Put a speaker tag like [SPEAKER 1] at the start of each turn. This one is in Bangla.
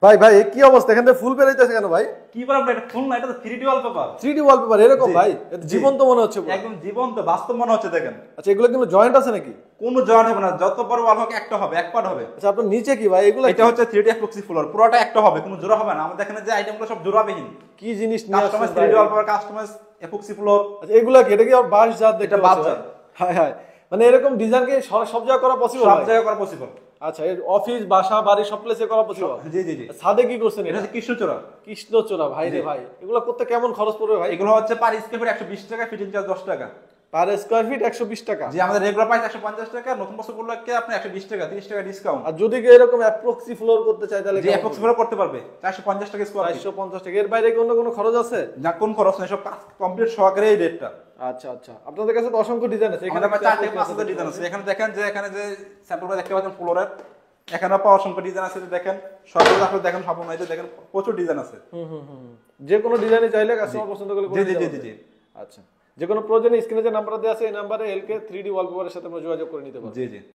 [SPEAKER 1] ভাই ভাই এ কি অবস্থা, এখান থেকে ফুল বেরাইতেছে কেন ভাই?
[SPEAKER 2] কি বলবো, এটা ফুল না, এটা তো 3D ওয়ালপেপার।
[SPEAKER 1] 3D ওয়ালপেপার এরকম
[SPEAKER 2] জি,
[SPEAKER 1] ভাই? এটা
[SPEAKER 2] জি।
[SPEAKER 1] জীবন্ত মনে হচ্ছে পুরো।
[SPEAKER 2] একদম জীবন্ত বাস্তব মনে হচ্ছে, দেখেন।
[SPEAKER 1] আচ্ছা, এগুলো কিন্তু জয়েন্ট আছে নাকি?
[SPEAKER 2] কোনো জয়েন্ট হবে না, যত বড় ওয়াল হোক একটা হবে, এক পার্ট হবে।
[SPEAKER 1] আচ্ছা, আপনার নিচে কি ভাই এগুলো?
[SPEAKER 2] এটা হচ্ছে 3D এপক্সি ফ্লোর, পুরোটা একটা হবে, কোনো জোড়া হবে না। আমাদের এখানে যে আইটেমগুলো সব জোড়াবিহীন।
[SPEAKER 1] কি জিনিস নিয়ে আসছেন
[SPEAKER 2] কাস্টমাইজ
[SPEAKER 1] ভাই?
[SPEAKER 2] 3D wallpaper, customise epoxy floor.
[SPEAKER 1] আচ্ছা, এগুলা কি? এটা কি আর বাঁশ জাত দেখতে
[SPEAKER 2] এটা বাঁশ
[SPEAKER 1] পাচ্ছি ভাই?
[SPEAKER 2] জাত।
[SPEAKER 1] হ্যাঁ হ্যাঁ, মানে এরকম ডিজাইন কি সব জায়গায় করা পসিবল?
[SPEAKER 2] সব জায়গায় করা পসিবল।
[SPEAKER 1] আচ্ছা, এর অফিস বাসা বাড়ি সব প্লেসে করা পসিবল?
[SPEAKER 2] জি জি জি।
[SPEAKER 1] ছাদে কি করছেন
[SPEAKER 2] এটা
[SPEAKER 1] এটা?
[SPEAKER 2] হচ্ছে কৃষ্ণচূড়া।
[SPEAKER 1] কৃষ্ণচূড়া ভাই রে
[SPEAKER 2] জি।
[SPEAKER 1] ভাই, এগুলো করতে কেমন খরচ পড়বে ভাই?
[SPEAKER 2] এগুলো হচ্ছে পার স্কয়ার ফিট 120 টাকা, ফিটিং চার্জ 10 টাকা।
[SPEAKER 1] পার স্কয়ার ফিট 120 টাকা?
[SPEAKER 2] যে আমাদের রেগুলার প্রাইস 150 টাকা, নতুন বছর উপলক্ষে আপনি 120 টাকা, 30 টাকা ডিসকাউন্ট।
[SPEAKER 1] আর যদি কেউ এরকম অ্যাপ্রক্সি ফ্লোর করতে চায় তাহলে
[SPEAKER 2] যে এপক্সি ফ্লোর করতে পারবে 450 টাকা স্কয়ার ফিট।
[SPEAKER 1] 450 টাকা। এর বাইরে কি অন্য কোনো খরচ আছে?
[SPEAKER 2] না, কোন খরচ নেই, সব কাজ কমপ্লিট সহকারে এই রেটটা।
[SPEAKER 1] আচ্ছা আচ্ছা, আপনাদের কাছে তো অসংখ্য ডিজাইন আছে।
[SPEAKER 2] এখানে
[SPEAKER 1] এখানে
[SPEAKER 2] 4 থেকে 5 ডিজাইন আছে। এখানে দেখেন যে এখানে যে স্যাম্পলটা দেখতে পাচ্ছেন ফ্লোরের, এখানে পাওয়ার অসংখ্য ডিজাইন আছে। দেখেন সবগুলো আপনি দেখেন, সব নাই যে দেখেন প্রচুর ডিজাইন আছে।
[SPEAKER 1] যে কোনো ডিজাইনে চাইলে কাস্টমার পছন্দ করে
[SPEAKER 2] জি জি জি জি জি।
[SPEAKER 1] আচ্ছা, যে কোনো প্রয়োজনে স্ক্রিনে যে নাম্বার দেওয়া আছে এই নাম্বারে এলকে 3D ওয়ালপেপারের সাথে আমরা যোগাযোগ করে নিতে পারবো।
[SPEAKER 2] জি জি।